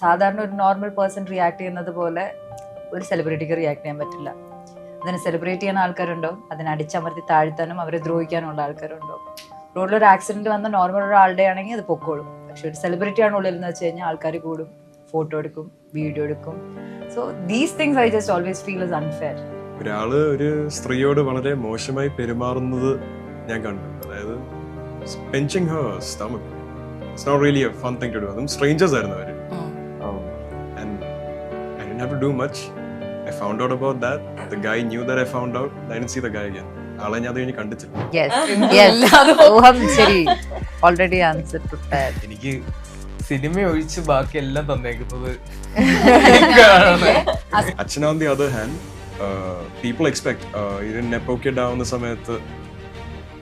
സാധാരണ ഒരു normal person react ചെയ്യുന്നത് പോലെ ഒരു സെലിബ്രിറ്റിക്ക് റിയാക്ട് ചെയ്യാൻ പറ്റില്ല. അതിനെ സെലിബ്രേറ്റ് ചെയ്യുന്ന ആൾക്കാരുണ്ടോ, അതിനെ അടിച്ചമർത്തി താഴ്ത്താനും അവരെ ദ്രോഹിക്കാനുള്ള ആൾക്കാരുണ്ടോ. റോഡിലൊരു ആക്സിഡന്റ് വന്ന നോർമൽ ഒരാളുടെ ആണെങ്കിൽ അത് പൊക്കോളും. പക്ഷെ ഒരു സെലിബ്രിറ്റി ആണ് ഉള്ളിൽ എന്ന് വെച്ച് കഴിഞ്ഞാൽ ആൾക്കാർ കൂടും, ഫോട്ടോ എടുക്കും, വീഡിയോ എടുക്കും. So these things I just always feel is unfair. ഒരാള് ഒരു സ്ത്രീയോട് വളരെ മോശമായി പെരുമാറുന്നത് ഞാൻ കണ്ടു. അതായത് pinching her stomach. It's not really a fun thing to do. അതും സ്ട്രേഞ്ചേഴ്സ് ആയിരുന്നു അവര്. And I didn't have to do much. I found out about that. The guy knew that I found out. I didn't see the guy again. ആളെ ഞാൻ അത് കഴിഞ്ഞ് കണ്ടിട്ടില്ല. Already answer prepared. എനിക്ക് cinema ഒഴിച്ച് ബാക്കി എല്ലാം തന്നേക്കുന്നത് അച്ഛൻ on the other hand, people expect ഇതിന് നെപ്പോക്കിഡ് ആവുന്ന സമയത്ത്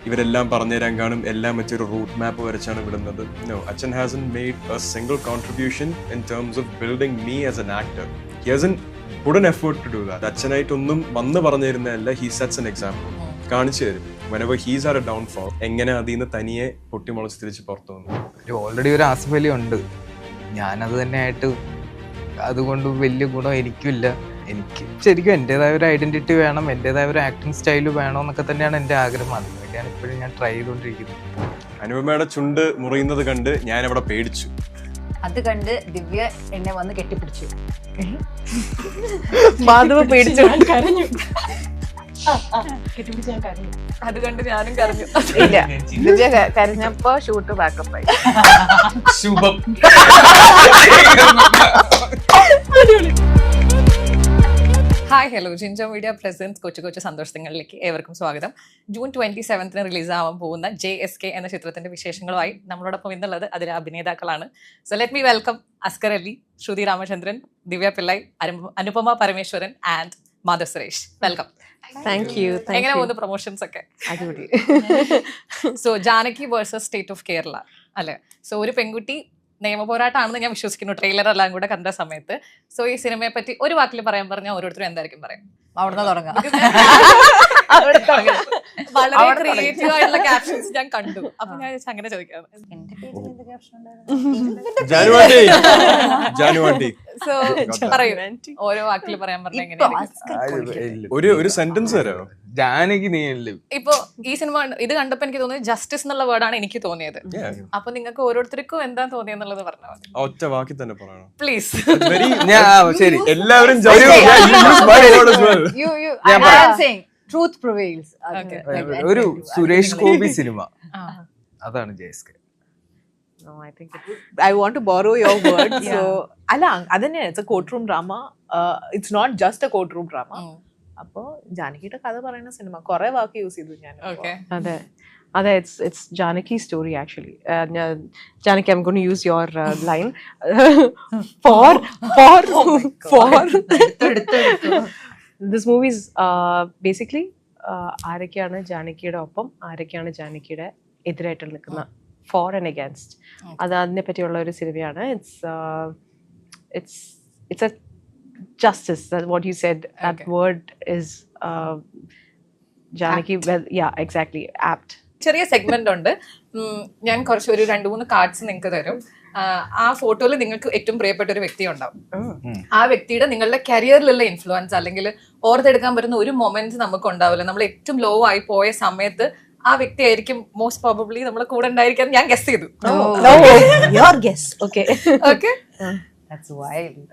ഇവരെല്ലാം പറഞ്ഞുതരാൻ കാണും, എല്ലാം വെച്ചൊരു റൂട്ട് മാപ്പ് വരച്ചാണ് വിടുന്നത്. No, അച്ഛൻ hasn't made a single contribution in terms of building me as an actor. He hasn't put an effort to do that. അച്ഛനായിട്ടൊന്നും വന്ന് പറഞ്ഞു തരുന്നതല്ല. He sets an example. കാണിച്ചു തരും. Whenever he's had a downfall, എങ്ങനെ അതിൽ നിന്ന് തനിയെ പൊട്ടിമുളച്ച് തിരിച്ച് പുറത്തു വന്നു. ഓൾറെഡി ഒരു ആസിഫ് അലി ഉണ്ട്. ഞാനത് തന്നെയായിട്ട് അതുകൊണ്ട് വലിയ ഗുണം എനിക്കില്ല. എനിക്ക് ശരിക്കും എൻ്റെതായ ഒരു ഐഡന്റിറ്റി വേണം, എൻ്റെതായ ഒരു ആക്ടിങ് സ്റ്റൈൽ വേണം എന്നൊക്കെ തന്നെയാണ് എൻ്റെ ആഗ്രഹം. അതിനൊക്കെയാണ് ഇപ്പോഴും ഞാൻ ട്രൈ ചെയ്തുകൊണ്ടിരിക്കുന്നത്. അനുപമയുടെ ചുണ്ട് മുറിയുന്നത് കണ്ട് ഞാൻ അവിടെ പേടിച്ചു. അത് കണ്ട് ദിവ്യ എന്നെ വന്ന് കെട്ടിപ്പിടിച്ചു. മാധവ് പേടിച്ചു കരഞ്ഞു. അത് കണ്ട് ഞാനും കരഞ്ഞു. ഇല്ല, ദിവ്യ കരഞ്ഞപ്പോ ഷൂട്ട് ബാക്കപ്പ് ആയി. ശുഭം. ഹായ് ഹലോ, ജിൻജോ മീഡിയ പ്രസൻസ് കൊച്ചു കൊച്ചു സന്തോഷങ്ങളിലേക്ക് ഏവർക്കും സ്വാഗതം. ജൂൺ 27 റിലീസാവാൻ പോകുന്ന JSK എന്ന ചിത്രത്തിന്റെ വിശേഷങ്ങളുമായി നമ്മളോടൊപ്പം ഇന്നുള്ളത് അതിലെ അഭിനേതാക്കളാണ്. So let me welcome Askar Ali, Shruti Ramachandran, Divya Pillai, Anupama Parameswaran and Madhav Suresh. Welcome. Thank you. എങ്ങനെ പോകുന്നു പ്രൊമോഷൻസ് ഒക്കെ? അടിപൊളി. So Janaki versus state of Kerala അല്ലെ? സോ ഒരു പെൺകുട്ടി നിയമപോരാട്ടാണെന്ന് ഞാൻ വിശ്വസിക്കുന്നു, ട്രെയിലർ എല്ലാം കൂടെ കണ്ട സമയത്ത്. സോ ഈ സിനിമയെ പറ്റി ഒരു വാക്കിൽ പറയാൻ പറഞ്ഞാൽ ഓരോരുത്തരും എന്തായിരിക്കും പറയാം? അവിടുന്ന് തുടങ്ങാം. വളരെ ക്രിയേറ്റീവ് ആയിട്ടുള്ള ക്യാപ്ഷൻസ് ഞാൻ കണ്ടു. അപ്പൊ ഞാൻ അങ്ങനെ ചോദിക്കാം. സോ പറയൂ, ഓരോ വാക്കിൽ പറയാൻ പറഞ്ഞ എങ്ങനെയായിരിക്കും? ഒരു സെന്റൻസ് തരാമോ? ജാനകി നീയല്ലേ. ഇപ്പൊ ഈ സിനിമ ഇത് കണ്ടപ്പോ എനിക്ക് തോന്നിയത് ജസ്റ്റിസ് എന്നുള്ള വേർഡാണ് എനിക്ക് തോന്നിയത്. അപ്പൊ നിങ്ങൾക്ക് ഓരോരുത്തർക്കും എന്താ തോന്നിയെന്നുള്ളത് പറഞ്ഞാൽ മതി. ഒറ്റ വാക്കി തന്നെ പറയണം പ്ലീസ്. ശരി, എല്ലാവരും Truth prevails. ഒരു സുരേഷ് ഗോപി സിനിമ, അതാണ് JSK. No, I think I want to borrow your words. So അല്ല, അതന്നെ, it's a courtroom drama. It's not just a courtroom drama. അപ്പോ ജാനകിയുടെ കഥ പറയുന്ന സിനിമ. കുറെ വാക്ക് യൂസ് ചെയ്തു ഞാൻ. അതെ അതെ, it's Janaki's story actually. Janaki, I'm going to use your line for this movie is basically ആരൊക്കെയാണ് ജാനകിയുടെ ഒപ്പം, ആരൊക്കെയാണ് ജാനകിയുടെ എതിരായിട്ട് നിൽക്കുന്ന, ഫോർ ആൻഡ് അഗൈൻസ്റ്റ്. അതിനെ പറ്റിയുള്ള ഒരു സിനിമയാണ്. it's a justice. That's what you said. That word is Janaki. Well, yeah, exactly, apt. ചെറിയ സെഗ്മെന്റ് ഉണ്ട്. ഞാൻ കുറച്ച് ഒരു 2-3 കാർഡ്സ് നിങ്ങൾക്ക് തരും. ആ ഫോട്ടോയിൽ നിങ്ങൾക്ക് ഏറ്റവും പ്രിയപ്പെട്ട ഒരു വ്യക്തി ഉണ്ടാവും. ആ വ്യക്തിയുടെ നിങ്ങളുടെ കരിയറിലുള്ള ഇൻഫ്ലുവൻസ് അല്ലെങ്കിൽ ഓർത്തെടുക്കാൻ പറ്റുന്ന ഒരു മൊമെന്റ് നമുക്ക് ഉണ്ടാവില്ല. നമ്മൾ ഏറ്റവും ലോ ആയി പോയ സമയത്ത് ആ വ്യക്തി ആയിരിക്കും മോസ്റ്റ് പ്രോബബ്ലി നമ്മളെ കൂടെ ഉണ്ടായിരിക്കാൻ ഞാൻ ഗസ് ചെയ്തു. Your guess. Okay. Okay. That's wild.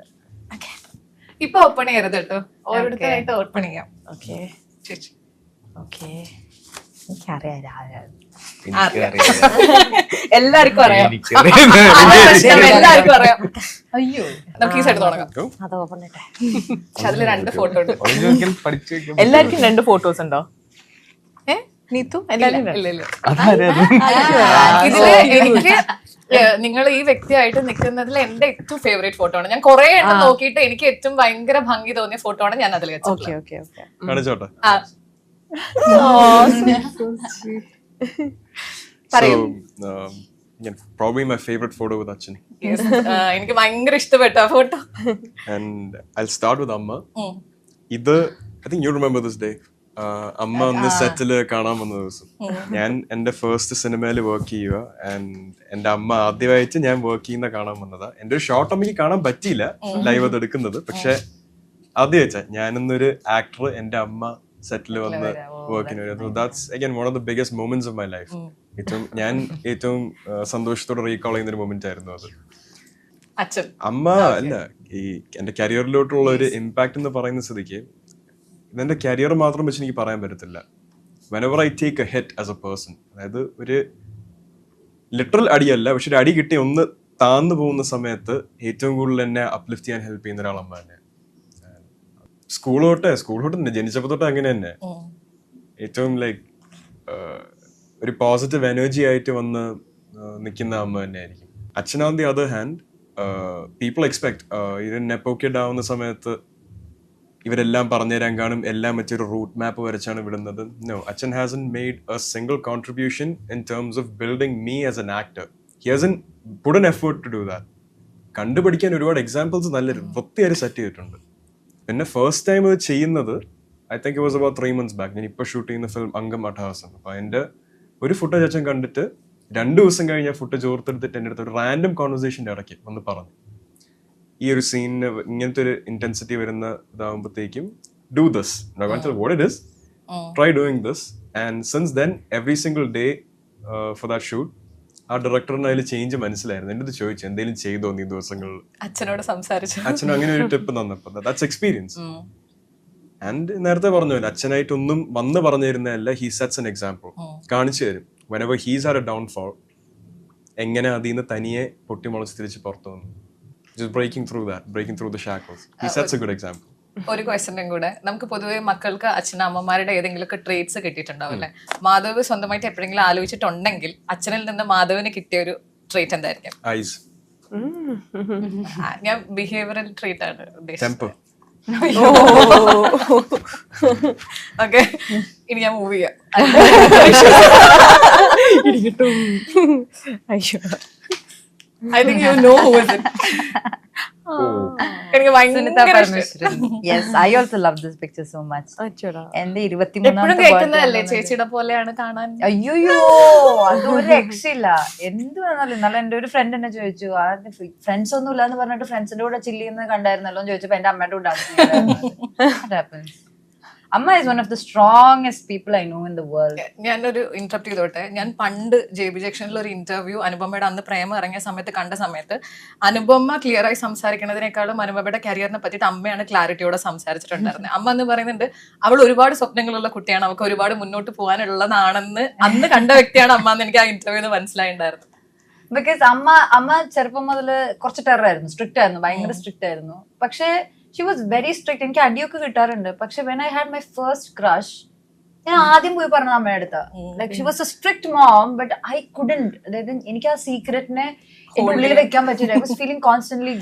Okay. ഇപ്പൊ ഓപ്പൺ ചെയ്യരുത് കേട്ടോ, ഓരോരുത്തരായിട്ട് ഓപ്പൺ ചെയ്യാം. Okay. ചേച്ചി. Okay. എല്ലാവർക്കും അറിയാം. എല്ലാവർക്കും അറിയാം. അയ്യോ, നമുക്ക് ഈ സൈഡ് തുടങ്ങാം. അത് ഓപ്പൺ ചെയ്യട്ടെ. അതില് 2 ഫോട്ടോ ഉണ്ട്. എല്ലാവർക്കും 2 ഫോട്ടോസ് ഉണ്ടോ? നീത്തു എല്ലാവരും ഇതില് എനിക്ക് നിങ്ങൾ ഈ വ്യക്തിയായിട്ട് നിൽക്കുന്നതിൽ എന്റെ ഏറ്റവും ഫേവറേറ്റ് ഫോട്ടോ ആണ്. ഞാൻ കുറെ എണ്ണം നോക്കിയിട്ട് എനിക്ക് ഏറ്റവും ഭയങ്കര ഭംഗി തോന്നിയ ഫോട്ടോ ആണ് ഞാൻ അതിൽ വെച്ചത്. Probably my favorite photo with Achan. Yes, എനിക്ക് ഭയങ്കര ഇഷ്ടപ്പെട്ട ആ photo. And I'll start with Amma. I think you remember this day. അമ്മ ഒന്ന് സെറ്റില് കാണാൻ വന്ന ദിവസം ഞാൻ എന്റെ ഫസ്റ്റ് സിനിമയിൽ വർക്ക് ചെയ്യുക ആൻഡ് എന്റെ അമ്മ ആദ്യമായിട്ട് ഞാൻ വർക്ക് ചെയ്യുന്ന കാണാൻ വന്നതാ. എന്റെ ഒരു ഷോർട്ട് അമ്മയ്ക്ക് കാണാൻ പറ്റിയില്ല ലൈവ് അത് എടുക്കുന്നത്. പക്ഷെ ആദ്യം വെച്ചാ ഞാനിന്നൊരു ആക്ടർ എന്റെ അമ്മ സെറ്റിൽ വന്ന് വർക്കിന് വരുന്നത്. That's again one of the biggest moments of my life. ഞാൻ ഏറ്റവും സന്തോഷത്തോടെ റീകോൾ ചെയ്യുന്ന ഒരു മൊമെന്റ് ആയിരുന്നു അത്. അമ്മ അല്ല, ഈ എന്റെ കരിയറിലോട്ടുള്ള ഒരു ഇമ്പാക്ട് എന്ന് പറയുന്ന സ്ഥിതിക്ക് ഇതെന്റെ കരിയർ മാത്രം വെച്ച് എനിക്ക് പറയാൻ പറ്റത്തില്ല. Whenever I take A hit as A person, അതായത് ഒരു ലിറ്ററൽ അടിയല്ല, പക്ഷെ ഒരു അടി കിട്ടി ഒന്ന് താന്നു പോകുന്ന സമയത്ത് ഏറ്റവും കൂടുതൽ എന്നെ അപ്ലിഫ്റ്റ് ചെയ്യാൻ ഹെൽപ്പ് ചെയ്യുന്ന ഒരാളമ്മ തന്നെ. സ്കൂൾ തൊട്ട് തന്നെ ജനിച്ചപ്പോ തൊട്ട് അങ്ങനെ തന്നെ ഏറ്റവും ലൈക്ക് ഒരു പോസിറ്റീവ് എനർജി ആയിട്ട് വന്ന് നിൽക്കുന്ന അമ്മ തന്നെ ആയിരിക്കും. അച്ഛൻ on the other hand, people expect ഇത് നെപ്പോക്കിഡ് ആവുന്ന സമയത്ത് ഇവരെല്ലാം പറഞ്ഞുതരാൻ കാണും, എല്ലാം വെച്ചൊരു റൂട്ട് മാപ്പ് വരച്ചാണ് വിടുന്നത്. നോ, അച്ഛൻ has made a single contribution in terms of building me as an actor. He has put an effort to do that. കണ്ടുപിടിക്കാൻ ഒരുപാട് എക്സാമ്പിൾസ് നല്ല വൃത്തിയായി സെറ്റ് ചെയ്തിട്ടുണ്ട്. പിന്നെ ഫസ്റ്റ് ടൈം ഇത് ചെയ്യുന്നത് I think it was about 3 months back. ഞാൻ ഇപ്പോൾ ഷൂട്ട് ചെയ്യുന്ന ഫിലിം അംഗം അട്ടഹാസം. അപ്പോൾ അതിൻ്റെ ഒരു ഫുട്ടേജ് അച്ഛൻ കണ്ടിട്ട് 2 ദിവസം കഴിഞ്ഞ് ആ ഫുട്ടേജ് ഓർത്തെടുത്തിട്ട് എൻ്റെ അടുത്ത് ഒരു റാൻഡം കോൺവെർസേഷൻ്റെ ഇടയ്ക്ക് വന്ന് പറഞ്ഞു, ഈ ഒരു സീനിന് ഇങ്ങനത്തെ ഒരു ഇന്റൻസിറ്റി വരുന്ന ഇതാകുമ്പോഴത്തേക്കും do this. What it is, try doing this. And since then every single day for that shoot ആ ഡയറക്ടറിന് അതിൽ ചേഞ്ച് മനസ്സിലായിരുന്നു. എൻ്റെ അടുത്ത് ചോദിച്ചു, എന്തെങ്കിലും ചെയ്തോ നീ ദിവസങ്ങളിൽ? അച്ഛനോട് സംസാരിച്ചു. അച്ഛൻ അങ്ങനെ ഒരു ടിപ്പ് തന്നപ്പോ ദാറ്റ്സ് എക്സ്പീരിയൻസ്. ആൻഡ് നേരത്തെ പറഞ്ഞു, അച്ഛനായിട്ടൊന്നും വന്ന് പറഞ്ഞു തരുന്നതല്ല, ഹി സെറ്റ്സ് എൻ എക്സാമ്പിൾ, കാണിച്ചു തരും. whenever he's had a downfall, എങ്ങനെ അതിൽ നിന്ന് തനിയെ പൊട്ടിമുളച്ച് തിരിച്ച് പുറത്തു വന്നു. just breaking through the shackles. He sets a good example. ഒരു ക്വസ്റ്റ്യനും കൂടെ, നമുക്ക് പൊതുവെ മക്കൾക്ക് അച്ഛനമ്മമാരുടെ ഏതെങ്കിലുമൊക്കെ ട്രേറ്റ്സ് കിട്ടിയിട്ടുണ്ടാവും അല്ലെ? മാധവ് സ്വന്തമായിട്ട് എപ്പോഴെങ്കിലും ആലോചിച്ചിട്ടുണ്ടെങ്കിൽ അച്ഛനിൽ നിന്ന് മാധവിന് കിട്ടിയ ഒരു ട്രേറ്റ് എന്തായിരിക്കും? Eyes. ഞാൻ ബിഹേവിയറൽ ട്രേറ്റ് ആണ് Temper. ഓക്കെ, ഇനി ഞാൻ മൂവ് ചെയ്യാം. I think you know who is it. എനിക്ക് ഭയങ്കര ഇഷ്ടം. Yes, I also love this picture so much. എന്റെ 23 എപ്പോഴും കേൾക്കുന്നതല്ലേ ചേച്ചിയുടെ പോലെയാണ് കാണാൻ. അയ്യോ, അതൊരു രക്ഷയില്ല. എന്ത് വന്നാലും ഇന്നലെ എന്റെ ഒരു ഫ്രണ്ട് എന്നെ ചോദിച്ചു, ഫ്രണ്ട്സ് ഒന്നും ഇല്ലാന്ന് പറഞ്ഞിട്ട് ഫ്രണ്ട്സിന്റെ കൂടെ ചില്ല് ചെയ്യുന്നത് കണ്ടായിരുന്നല്ലോ എന്ന് ചോദിച്ചപ്പോ എന്റെ അമ്മയുടെ കൂടെ. അമ്മ is one of the strongest people I know in the world. ഞാനൊരു ഇന്ററപ്റ്റ് ചെയ്തോട്ടെ. ഞാൻ പണ്ട് JB ജംഗ്ഷനിൽ ഒരു ഇന്റർവ്യൂ അനുപമയുടെ അന്ന് പ്രേമം ഇറങ്ങിയ സമയത്ത് കണ്ട സമയത്ത് അനുപമ ക്ലിയർ ആയി സംസാരിക്കുന്നതിനേക്കാളും അനുപമയുടെ കരിയറിനെ പറ്റിയിട്ട് അമ്മയാണ് ക്ലാരിറ്റിയോടെ സംസാരിച്ചിട്ടുണ്ടായിരുന്നത്. അമ്മ എന്ന് പറയുന്നുണ്ട് അവൾ ഒരുപാട് സ്വപ്നങ്ങളുള്ള കുട്ടിയാണ്, അവൾക്ക് ഒരുപാട് മുന്നോട്ട് പോകാനുള്ളതാണെന്ന് അന്ന് കണ്ട വ്യക്തിയാണ് അമ്മ എന്ന് എനിക്ക് ആ ഇന്റർവ്യൂന്ന് മനസ്സിലായിട്ടുണ്ടായിരുന്നു. ബിക്കോസ് അമ്മ ചെറുപ്പം മുതൽ കുറച്ച് ടെറർ ആയിരുന്നു, സ്ട്രിക്റ്റ് ആയിരുന്നു, ഭയങ്കര സ്ട്രിക്റ്റ് ആയിരുന്നു. പക്ഷേ she was very strict. എനിക്ക് അടിയൊക്കെ കിട്ടാറുണ്ട്. പക്ഷെ when I had my first crush, ഞാൻ ആദ്യം പോയി പറഞ്ഞ അമ്മയുടെ അടുത്ത്. Like she was a strict mom, but I couldn't. അതായത് എനിക്ക് ആ സീക്രറ്റിനെ എന്റെ ഉള്ളിൽ വെക്കാൻ പറ്റില്ല. I was feeling constantly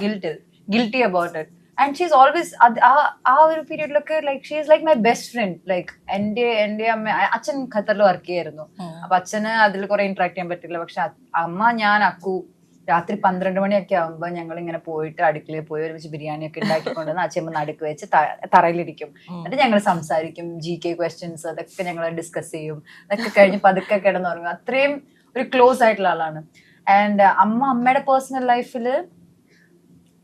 guilty about it. And she's always ആ ഒരു പീരീഡിലൊക്കെ like she is like my best friend. Like എന്റെ അമ്മ, അച്ഛൻ ഖത്തറിൽ വർക്ക് ചെയ്യായിരുന്നു. അപ്പൊ അച്ഛന് അതിൽ കുറെ ഇന്ററാക്ട് ചെയ്യാൻ പറ്റില്ല. പക്ഷെ അമ്മ, ഞാൻ, അക്കു രാത്രി 12 മണിയൊക്കെ ആകുമ്പോൾ ഞങ്ങൾ ഇങ്ങനെ പോയിട്ട് അടുക്കളയിൽ പോയി ഒരുമിച്ച് ബിരിയാണി ഒക്കെ ഉണ്ടാക്കിക്കൊണ്ടുവന്ന് അച്ഛമ്മ നടുക്ക് വെച്ച് തറയിലിരിക്കും. എന്നിട്ട് ഞങ്ങൾ സംസാരിക്കും, GK ക്വസ്റ്റ്യൻസ് അതൊക്കെ ഞങ്ങൾ ഡിസ്കസ് ചെയ്യും. അതൊക്കെ കഴിഞ്ഞ് പതുക്കെ കിടന്നുറങ്ങും. അത്രയും ഒരു ക്ലോസ് ആയിട്ടുള്ള ആളാണ്. ആൻഡ് അമ്മയുടെ പേഴ്സണൽ ലൈഫിൽ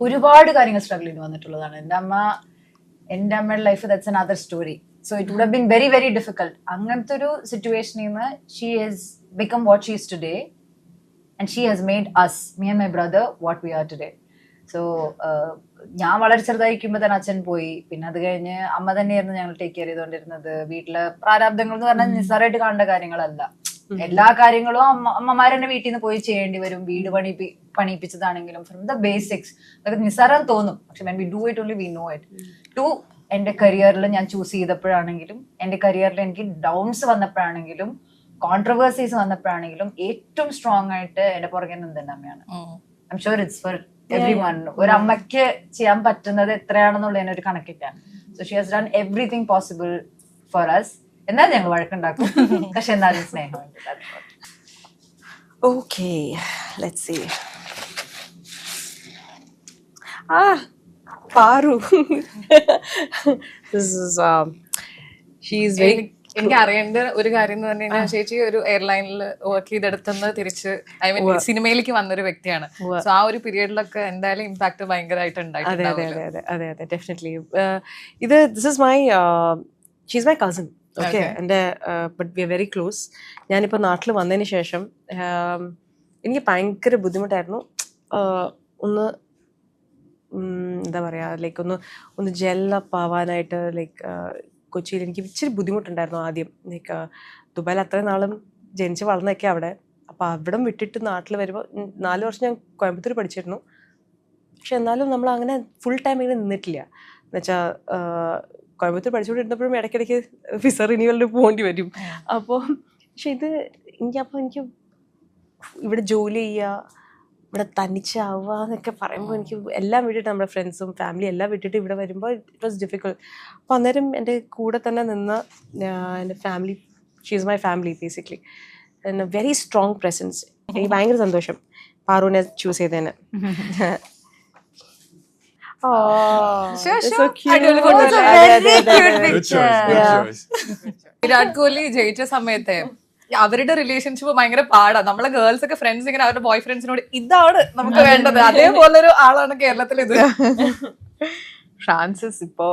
ഒരുപാട് കാര്യങ്ങൾ സ്ട്രഗിൾ ചെയ്ത് വന്നിട്ടുള്ളതാണ്. എൻ്റെ അമ്മയുടെ life that's another story. So it would have been very very difficult. അങ്ങനത്തെ ഒരു സിറ്റുവേഷനിൽ നിന്ന് she is become what she is today. And she has made us, me and my brother, what we are today. So ഞാൻ വളരെ ചെറുതായിരിക്കുമ്പോൾ തന്നെ അച്ഛൻ പോയി. പിന്നെ അത് കഴിഞ്ഞ് അമ്മ തന്നെയായിരുന്നു ഞങ്ങൾ ടേക്ക് കെയർ ചെയ്തുകൊണ്ടിരുന്നത്. വീട്ടിലെ പ്രാരാബ്ദങ്ങൾ എന്ന് പറഞ്ഞാൽ നിസ്സാരമായിട്ട് കാണേണ്ട കാര്യങ്ങളല്ല. എല്ലാ കാര്യങ്ങളും അമ്മമാരെന്നെ വീട്ടിൽ നിന്ന് പോയി ചെയ്യേണ്ടി വരും. വീട് പണിയിപ്പിച്ചതാണെങ്കിലും ഫ്രം ദ ബേസിക്സ് അതൊക്കെ നിസ്സാരം തോന്നും. പക്ഷെ when we do it only we know it. എൻ്റെ കരിയറിൽ ഞാൻ ചൂസ് ചെയ്തപ്പോഴാണെങ്കിലും, എൻ്റെ കരിയറിൽ എനിക്ക് ഡൗൺസ് വന്നപ്പോഴാണെങ്കിലും, കോൺട്രവേഴ്സീസ് വന്നപ്പോഴാണെങ്കിലും ഏറ്റവും സ്ട്രോങ് ആയിട്ട് എന്റെ പുറകെ നിന്നത് അമ്മയാണ്. I'm sure it's for everyone. ഒരു അമ്മയ്ക്ക് ചെയ്യാൻ പറ്റുന്നത് എത്രയാണെന്നുള്ളതിന് ഒരു കണക്കിട്ടാണ്. So she has done everything possible for us. എന്നാലും ഞങ്ങൾ വഴക്കുണ്ടാക്കും, പക്ഷെ എന്നാലും സ്നേഹമുണ്ട്. Okay, let's see. Paru. This is she is very എനിക്ക് അറിയേണ്ട ഒരു കാര്യം എന്ന് പറഞ്ഞു കഴിഞ്ഞാൽ ചേച്ചി ഒരു എയർലൈനിൽ വർക്ക് ചെയ്തെടുത്തുനിന്ന് തിരിച്ച് ഐ മീൻ സിനിമയിലേക്ക് വന്നൊരു വ്യക്തിയാണ്. സോ ആ ഒരു പീരീഡിലൊക്കെ എന്തായാലും ഇമ്പാക്ട് ഭയങ്കരമായിട്ട് അതെ ഉണ്ടായിട്ടുണ്ടാവും. ഡെഫിനറ്റ്ലി. ഇത് this is my she's my cousin. Okay, എൻ്റെ but we are very close. ഞാനിപ്പോൾ നാട്ടിൽ വന്നതിന് ശേഷം എനിക്ക് ഭയങ്കര ബുദ്ധിമുട്ടായിരുന്നു ഒന്ന് എന്താ പറയുക, ലൈക്ക് ഒന്ന് ജെല്ലപ്പ് ആവാനായിട്ട്. ലൈക്ക് കൊച്ചിയിൽ എനിക്ക് ഇച്ചിരി ബുദ്ധിമുട്ടുണ്ടായിരുന്നു ആദ്യം. ലൈക്ക് ദുബായിൽ അത്രയും നാളും ജനിച്ച് വളർന്നൊക്കെ അവിടെ. അപ്പോൾ അവിടെ വിട്ടിട്ട് നാട്ടിൽ വരുമ്പോൾ 4 വർഷം ഞാൻ കോയമ്പത്തൂർ പഠിച്ചിരുന്നു. പക്ഷെ എന്നാലും നമ്മൾ അങ്ങനെ ഫുൾ ടൈം ഇങ്ങനെ നിന്നിട്ടില്ല. എന്നുവെച്ചാൽ കോയമ്പത്തൂർ പഠിച്ചുകൊണ്ടിരുന്നപ്പോഴും ഇടയ്ക്കിടയ്ക്ക് വിസ റിന്യൂവലിന് പോകേണ്ടി വരും. അപ്പോൾ പക്ഷെ എനിക്ക് ഇവിടെ ജോലി ചെയ്യുക, ഇവിടെ തനിച്ചാവുക എന്നൊക്കെ പറയുമ്പോൾ എനിക്ക് എല്ലാം വിട്ടിട്ട്, നമ്മുടെ ഫ്രണ്ട്സും ഫാമിലി എല്ലാം വിട്ടിട്ട് ഇവിടെ വരുമ്പോൾ ഇറ്റ് വാസ് ഡിഫിക്കൾട്ട്. അപ്പോൾ അന്നേരം എൻ്റെ കൂടെ തന്നെ നിന്ന് എൻ്റെ family, she is my family basically, very strong presence. എനിക്ക് ഭയങ്കര സന്തോഷം പാറുവിനെ ചൂസ് ചെയ്തതിന്. വിരാട് കോഹ്ലി ജയിച്ച സമയത്തെ അവരുടെ റിലേഷൻഷിപ്പ് ഭയങ്കര പാടാണ്. നമ്മളെ ഗേൾസ് ഒക്കെ ഫ്രണ്ട്സ് ഇങ്ങനെ അവരുടെ ബോയ് ഫ്രണ്ട്സിനോട് ഇതാണ് നമുക്ക് വേണ്ടത്, അതേപോലെ ഒരു ആളാണ് കേരളത്തിൽ ഇത്. ഫ്രാൻസിസ് ഇപ്പോ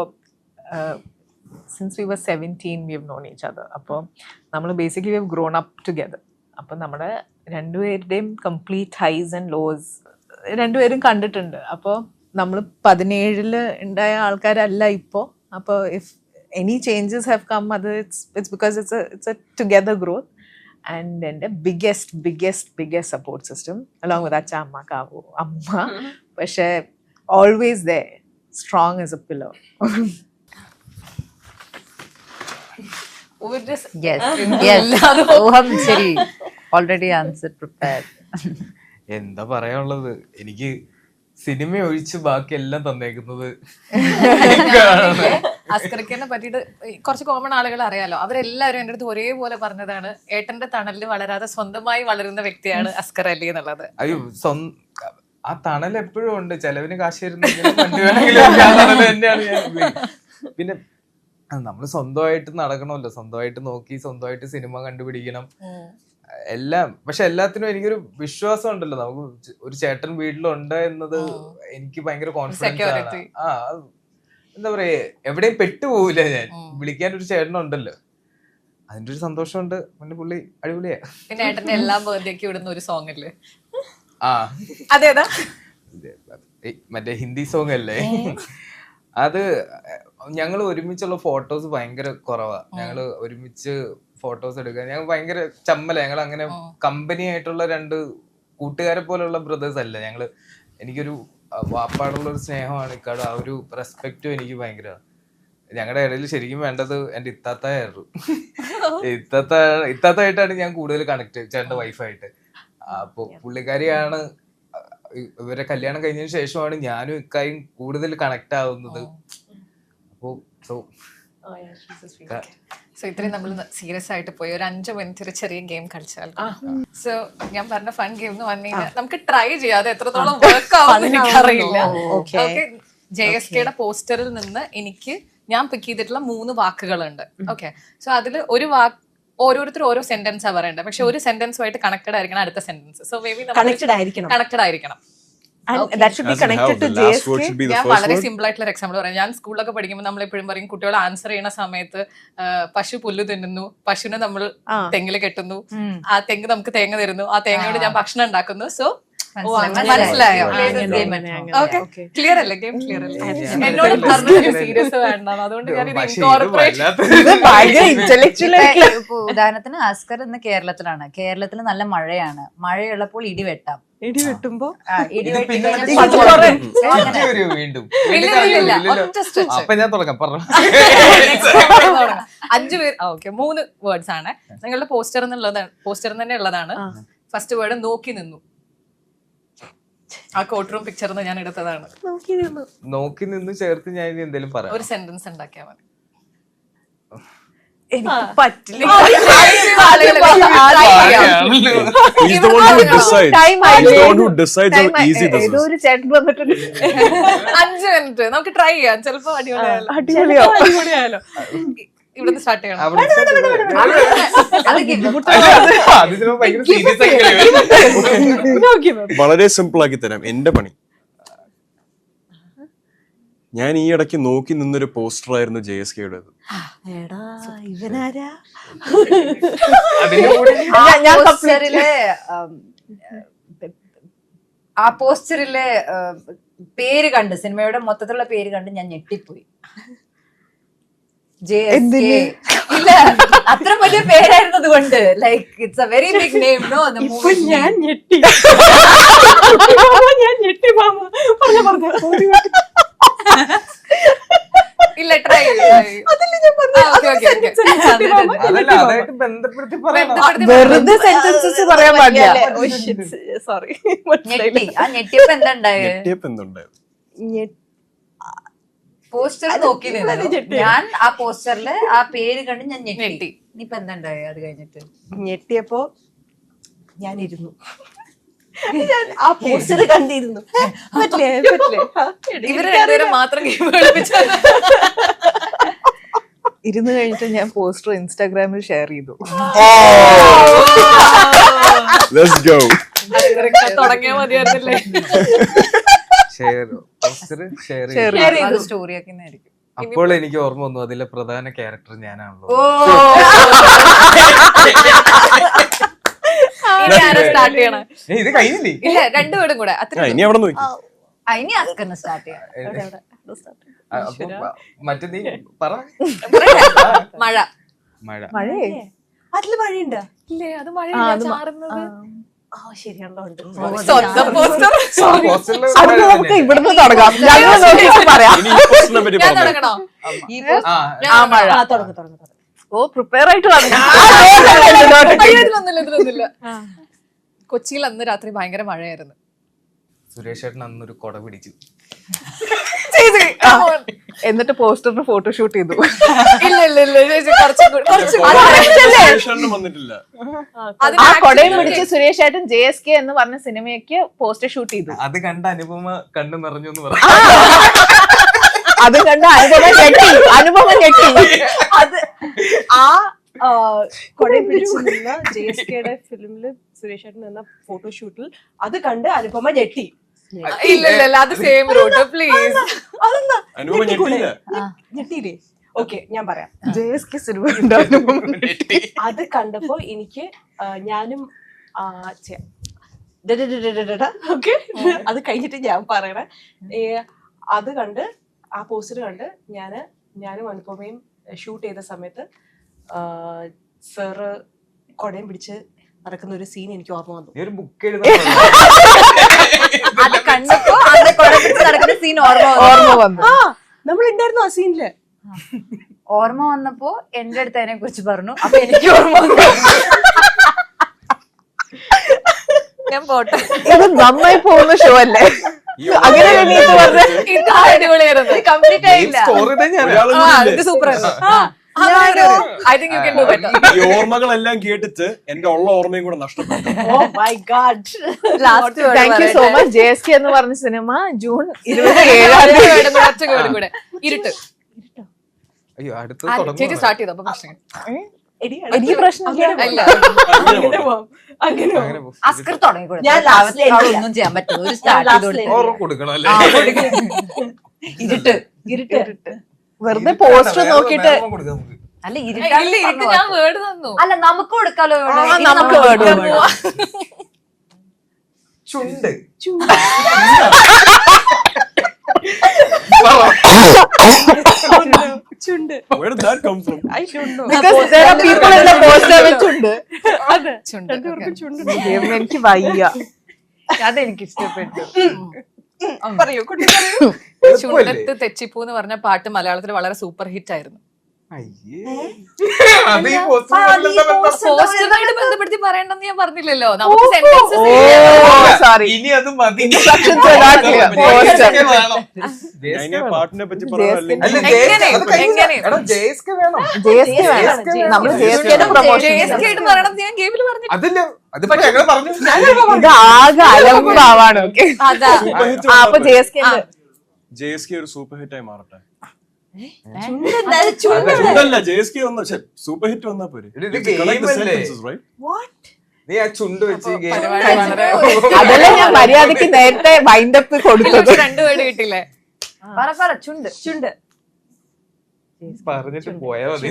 since we were 17 we have known each other. അപ്പോൾ നമ്മൾ basically we have grown up together. അപ്പം നമ്മുടെ രണ്ടുപേരുടെയും കംപ്ലീറ്റ് ഹൈസ് ആൻഡ് ലോസ് രണ്ടുപേരും കണ്ടിട്ടുണ്ട്. അപ്പോൾ നമ്മൾ 17 ഉണ്ടായ ആൾക്കാരല്ല ഇപ്പോൾ. അപ്പോൾ if any changes have come, അത് it's because it's a together growth. And എൻ്റെ biggest support system along with അച്ഛ, അമ്മ, കാവു, അമ്മ. പക്ഷെ always there, strong as a pillar. Already answer prepared. എന്താ പറയാനുള്ളത്, എനിക്ക് സിനിമ ഒഴിച്ച് ബാക്കി എല്ലാം തന്നേക്കുന്നത്. അസ്കറിനെ പറ്റിയിട്ട് കുറച്ച് കോമൺ ആളുകൾ അറിയാലോ. അവരെല്ലാവരും എൻ്റെ അടുത്ത് ഒരേപോലെ പറഞ്ഞതാണ്, ഏട്ടന്റെ തണലിൽ വളരാതെ സ്വന്തമായി വളരുന്ന വ്യക്തിയാണ് അസ്കർ അലി എന്നുള്ളത്. അയ്യോ, ആ തണൽ എപ്പോഴും ഉണ്ട്. ചെലവിന് കാശ് തന്നെയാണ്. പിന്നെ നമ്മൾ സ്വന്തമായിട്ട് നടക്കണമല്ലോ, സ്വന്തമായിട്ട് നോക്കി സ്വന്തമായിട്ട് സിനിമ കണ്ടുപിടിക്കണം എല്ലാം. പക്ഷെ എല്ലാത്തിനും എനിക്കൊരു വിശ്വാസം ഉണ്ടല്ലോ, നമുക്ക് ഒരു ചേട്ടൻ വീട്ടിലുണ്ട് എന്നത് എനിക്ക് ഭയങ്കര കോൺഫിഡൻസ് ആണ്. ആ, എന്താ പറയാ, എവിടെയും പെട്ടുപോകില്ല ഞാൻ. വിളിക്കാൻ ഒരു ചേട്ടനുണ്ടല്ലോ, അതിന്റെ ഒരു സന്തോഷമുണ്ട്. പിന്നെ പുള്ളി അടിപൊളിയാ. പിന്നെ ഏട്ടന്റെ എല്ലാ ബർത്ത്ഡേക്ക് ഇടുന്ന ഒരു സോങ് ഇല്ലേ? ആ, അതേതാ? മറ്റേ ഹിന്ദി സോങ് അല്ലേ അത്. ഞങ്ങൾ ഒരുമിച്ചുള്ള ഫോട്ടോസ് ഭയങ്കര കുറവാ. ഞങ്ങള് ഒരുമിച്ച് ഫോട്ടോസ് എടുക്കാൻ ഞങ്ങൾ ഭയങ്കര ചമ്മല. ഞങ്ങൾ അങ്ങനെ കമ്പനി ആയിട്ടുള്ള 2 കൂട്ടുകാരെ പോലുള്ള ബ്രദേഴ്സ് അല്ല ഞങ്ങള്. എനിക്കൊരു വാപ്പാടുള്ള ഒരു സ്നേഹമാണ് ഇക്കാട്, ആ ഒരു റെസ്പെക്റ്റും എനിക്ക് ഭയങ്കര. ഞങ്ങളുടെ ഇടയിൽ ശരിക്കും വേണ്ടത് എന്റെ ഇത്താത്തായിരുന്നു. ഇത്താത്തായിട്ടാണ് ഞാൻ കൂടുതൽ കണക്ട്, ചേട്ടന്റെ വൈഫായിട്ട്. അപ്പൊ പുള്ളിക്കാരിയാണ്. ഇവരെ കല്യാണം കഴിഞ്ഞതിന് ശേഷമാണ് ഞാനും ഇക്കായും കൂടുതൽ കണക്ട് ആവുന്നത്. അപ്പോ സോ ഇത്രയും നമ്മൾ സീരിയസ് ആയിട്ട് പോയി ഒരു 5 മിനിറ്റ് ഒരു ചെറിയ ഗെയിം കളിച്ചാൽ. സോ ഞാൻ പറഞ്ഞ ഫൺ ഗെയിം എന്ന് പറഞ്ഞു കഴിഞ്ഞാൽ നമുക്ക് ട്രൈ ചെയ്യാതെ എത്രത്തോളം വർക്ക് ആവുമെന്ന് എനിക്കറിയില്ല. ഓക്കെ, JSKയുടെ പോസ്റ്ററിൽ നിന്ന് ഞാൻ പിക്ക് ചെയ്തിട്ടുള്ള 3 വാക്കുകളുണ്ട്. ഓക്കെ, സോ അതിൽ ഒരു വാക്ക് ഓരോരുത്തർ ഓരോ സെന്റൻസാ പറയേണ്ടത്. പക്ഷെ ഒരു സെന്റൻസുമായിട്ട് കണക്റ്റഡ് ആയിരിക്കണം അടുത്ത sentence. So may be connected ആയിരിക്കണം. ഞാൻ വളരെ സിമ്പിൾ ആയിട്ടുള്ള ഒരു എക്സാമ്പിൾ പറയാം. ഞാൻ സ്കൂളിലൊക്കെ പഠിക്കുമ്പോൾ നമ്മൾ എപ്പോഴും പറയും, കുട്ടികൾ ആൻസർ ചെയ്യുന്ന സമയത്ത് പശു പുല്ല് തിന്നുന്നു, പശുവിനെ നമ്മൾ തെങ്ങില് കെട്ടുന്നു, ആ തെങ്ങ് നമുക്ക് തേങ്ങ തരുന്നു, ആ തേങ്ങയോട് ഞാൻ ഭക്ഷണം ഉണ്ടാക്കുന്നു. സോ മനസ്സിലായോ? ഓക്കെ, ക്ലിയർ അല്ലേ? ഗെയിം ക്ലിയർ അല്ലേ? എന്നോട് പറഞ്ഞ സീരിയസ് വേണ്ട, അതുകൊണ്ട് ഞാൻ ഉദാഹരണത്തിന് അസ്കർ ഇന്ന് കേരളത്തിലാണ്. കേരളത്തിൽ നല്ല മഴയാണ്. മഴയുള്ളപ്പോൾ ഇടി വെട്ടാം. ഇടി വെട്ടുമ്പോ അപ്പൊ ഞാൻ തുടങ്ങാം. പറഞ്ഞു 5 പേര്. ഓക്കെ, 3 വേർഡ്സ് ആണ്. നിങ്ങളുടെ പോസ്റ്റർ തന്നെ ഉള്ളതാണ്. ഫസ്റ്റ് വേർഡ് നോക്കി നിന്നു. ആ കോർട്ട് റൂം പിക്ചർ ഞാൻ എടുത്തതാണ്. നോക്കി നിന്ന് ചേർത്ത് ഞാൻ ഇനി എന്തെങ്കിലും പറയാം. ഒരു സെന്റൻസ് ഉണ്ടാക്കിയാൽ മതി. എനിക്ക് പറ്റില്ല. ഏതൊരു ചേട്ടൻ വന്നിട്ടുണ്ട്. 5 മിനിറ്റ് നമുക്ക് ട്രൈ ചെയ്യാം. ചിലപ്പോ അടിപൊളിയായാലോ. ഇവിടുന്ന് സ്റ്റാർട്ട് ചെയ്യണം. അവിടെ start ചെയ്തത്. അത് കിട്ടും. അത് ചിലപ്പോ ഭയങ്കര serious ആയി കളയും. വളരെ സിമ്പിൾ ആക്കി തരാം. എന്റെ പണി, ഞാൻ ഈ ഇടയ്ക്ക് നോക്കി നിന്നൊരു പോസ്റ്റർ ആയിരുന്നു JSKയുടേത്. അതിന്റെ കൂടെ ആ പോസ്റ്ററിലെ പേര് കണ്ട്, സിനിമയുടെ മൊത്തത്തിലുള്ള പേര് കണ്ട് ഞാൻ ഞെട്ടിപ്പോയി. JSK. ഇല്ല, അത്ര വലിയ പേരായിരുന്നത് കൊണ്ട്, like it's a very big name. No, ഞാൻ ഞെട്ടി. ഞാൻ ഞെട്ടി മാമ. ഇല്ല, ട്രൈ അതല്ല, അതായിട്ട് ബന്ധപ്പെടുത്തി പറയണം. വെറുതെ സെന്റൻസസ് പറയാൻ പാടില്ല. സോറി. ഞെട്ടി. ആ ഞെട്ടിയപ്പോ എന്താ ഉണ്ടായത്? ഞെട്ടിയപ്പോ എന്തുണ്ടായത്? പോസ്റ്റർ നോക്കി നിന്നു ഞാൻ. ആ പോസ്റ്ററില് ആ പേര് കണ്ട് ഞാൻ ഞെട്ടി. ഇനിയിപ്പോ എന്താ ഉണ്ടായത് അത് കഴിഞ്ഞിട്ട്? ഞെട്ടിയപ്പോ ഞാൻ ഇരുന്നു. ആ പോസ്റ്റർ കണ്ടിരുന്നു. ഇവര് രണ്ടുപേരും മാത്രം ഗെയിം കളിപ്പിച്ചു. ഇരുന്ന് കഴിഞ്ഞിട്ട് ഞാൻ പോസ്റ്റർ ഇൻസ്റ്റാഗ്രാമിൽ ഷെയർ ചെയ്തു. Let's go. തുടങ്ങിയാ മതിയായിരുന്നില്ലേ? Share story ആക്കുന്നതായിരിക്കും. അപ്പോൾ എനിക്ക് ഓർമ്മ വന്നു, അതിലെ പ്രധാന ക്യാരക്ടർ ഞാനാണല്ലോ. സ്റ്റാർട്ട് ചെയ്യണം. ഇത് കഴിഞ്ഞില്ലേ? ഇല്ല, രണ്ടുപേരും കൂടെ. അത്ര ഇനി അവിടെ നോക്കി. ഇനി അസ്കറിന് സ്റ്റാർട്ട് ചെയ്യാം. അപ്പൊ മറ്റേ നീ പറ. മഴ. മഴ. മഴയേ അതില് മഴയുണ്ടോ? ഇല്ലേ, അത് മഴ ചാറുന്നത്. ശരിയാണല്ലോ. സ്വന്തം പോസ്റ്റർ. പോസ്റ്ററില് അത് നമുക്ക് ഇവിടുന്ന് തുടങ്ങാം. ഞങ്ങൾ നോക്കിയിട്ട് പറയാം. ഇനി ഈ പോസ്റ്ററിനെ പറ്റി ഞാൻ പറഞ്ഞു. തുടങ്ങണോ? ആ, മഴ. തുടങ്ങും. ഓ, പ്രിപ്പയർ ആയിട്ട് വന്നു. ഇതിലൊന്നുമില്ല. കൊച്ചിയിൽ അന്ന് രാത്രി ഭയങ്കര മഴയായിരുന്നു. സുരേഷ് ചേട്ടൻ അന്നൊരു കൊട പിടിച്ചു. എന്നിട്ട് പോസ്റ്ററിന് ഫോട്ടോഷൂട്ട് ചെയ്തു. ഇല്ല, സുരേഷേട്ടനും വന്നിട്ടില്ല. ആ കൊടയും പിടിച്ച് സുരേഷ് ഏട്ടൻ JSK എന്ന് പറഞ്ഞ സിനിമയ്ക്ക് പോസ്റ്റർ ഷൂട്ട് ചെയ്തു. അത് കണ്ട അനുപമ കണ്ണു നിറഞ്ഞു എന്ന് പറഞ്ഞു. അത് കണ്ട അനുപമ ഞെട്ടി. അത് ആ കൊടയും പിടിച്ചു നിന്ന JSKയുടെ ഫിലിമില് സുരേഷ് ഏട്ടൻ എന്ന ഫോട്ടോഷൂട്ടിൽ അത് കണ്ട് അനുപമ ഞെട്ടി. ഇല്ല, അത് സെയിം റൂട്ട്. പ്ലീസ്. അതെന്താ അനുപമ ഞെട്ടിയില്ല. ഞെട്ടിയില്ലേ? ഓക്കെ, ഞാൻ പറയാം. JSK സിനിമ ഉണ്ടായിരുന്നു. അത് കണ്ടപ്പോ എനിക്ക് ഞാനും ഓക്കെ, അത് കഴിഞ്ഞിട്ട് ഞാൻ പറയണേ. അത് കണ്ട് ആ പോസ്റ്റർ കണ്ട് ഞാനും അനുപമയും ഷൂട്ട് ചെയ്ത സമയത്ത് സാറ് കൊടയും പിടിച്ച് നടക്കുന്ന ഒരു സീൻ എനിക്ക് ഓർമ്മ വന്നു. ഒരു ബുക്ക് എഴുതാൻ അത് കണ്ടപ്പോ അത് കുഴപ്പത്തിൽ നടക്കുന്ന സീൻ ഓർമ്മ വന്നു. ആ, നമ്മൾ ഉണ്ടായിരുന്നു ആ സീനില്. ഓർമ്മ വന്നപ്പോ എന്റെ അടുത്ത് അതിനെ കുറിച്ച് പറഞ്ഞു. അപ്പൊ എനിക്ക് ഓർമ്മ വന്നു. ഞാൻ പോട്ടെ. ഇത് നന്നായി പോകുന്ന ഷോ അല്ലേ? അങ്ങനെ ഇത് അടിപൊളിയായിരുന്നു. കംപ്ലീറ്റ് ആയില്ല. സ്കോർ ചെയ്താൽ ഞാൻ ഇത് സൂപ്പർ ആയിരുന്നു. I think you can do better. ഈ ഓർമ്മകളെല്ലാം കേട്ടിട്ട് എന്റെ ഉള്ള ഓർമ്മയും കൂടെ നഷ്ടപ്പെട്ടു. Oh my God. Thank you so much. JSK എന്ന് പറഞ്ഞ സിനിമ ജൂൺ 27 കൂടെ. ഇരുട്ട്. അയ്യോ അടുത്ത് ചേച്ചി തുടങ്ങും. സ്റ്റാർട്ട് ചെയ്തു. അപ്പൊ പ്രശ്നം എനിക്ക് പ്രശ്നമില്ല. ഇല്ല. അങ്ങനെ അങ്ങനെ പോ. അസ്കർ തുടങ്ങിക്കൂടെ? ഞാൻ last ല് ഒന്നും ചെയ്യാൻ പറ്റും. ഒരു സ്റ്റാർട്ട് ചെയ്തോളൂ. ഓർമ്മ കൊടുക്കണം അല്ലേ? ഇരുട്ട്. വെറുതെ പോസ്റ്റർ നോക്കിയിട്ട് ഓർമ്മ കൊടുക്കാം നമുക്ക്. അല്ല ഇല്ല, ഇരുട്ട് ഞാൻ വേർഡ് തന്നു. അല്ല നമുക്ക് കൊടുക്കാലോ. നമുക്ക് വേർഡ് ചുണ്ട്. ചുണ്ട്. Where did that come from? I don't know. because there are people in the poster വെച്ചുണ്ട്. അതെ, ചുണ്ട്. രണ്ടുപേർക്കും ചുണ്ട്. ദൈവമേ, എനിക്ക് വയ്യ. അതെനിക്ക് ഇഷ്ടപ്പെട്ടു. പറയൂ കുട്ടി, പറയൂ. ചുണ്ടത്ത് തെച്ചിപ്പൂ എന്ന് പറഞ്ഞ പാട്ട് മലയാളത്തിൽ വളരെ സൂപ്പർ ഹിറ്റ് ആയിരുന്നു. അയ്യേ. അത് ഈ പോസ്റ്ററിൽ പോസ്റ്ററുമായിട്ട് ബന്ധപ്പെടുത്തി പറയണ്ടെന്ന് ഞാൻ പറഞ്ഞില്ലല്ലോ. നമുക്ക് സെന്റൻസസ് സോറി. ഇനി അത് മതി. Instructions without clear. JSK വേണം. ഞാൻ ഈ പാട്ടിനെ പറ്റി പറയാൻ അല്ല, എങ്ങനെ? അത് കഴിഞ്ഞില്ല. എങ്ങനെ? എടാ, JSK വേണം. JSK വേണം. നമ്മള് JSK യുടെ പ്രൊമോഷൻ JSK ആയിട്ട് പറയണമെന്ന് ഞാൻ ഗെയിമിൽ പറഞ്ഞു. അതല്ല അതിപ്പോ ഞങ്ങൾ പറഞ്ഞു. ഇത് ആകെ അലമ്പാവാണ്. ഓക്കെ, അതാ. അപ്പൊ JSK JSK ഒരു സൂപ്പർ ഹിറ്റ് ആയി മാറട്ടെ. ചുണ്ടല്ല JSK വന്ന സൂപ്പർ ഹിറ്റ് വന്നാ പോരെ. ഇത് You have to connect the game അല്ലേ? sentences, right? നീ ആ ചുണ്ട് വെച്ച് പരിപാടി വളരെ അതല്ലേ ഞാൻ മര്യാദക്ക് നേരത്തെ വൈൻഡപ്പ് കൊടുത്തത്. 2 വേർഡ് കിട്ടില്ലേ? പറ ചുണ്ട് ചുണ്ട് പറഞ്ഞിട്ട് പോയാ മതി.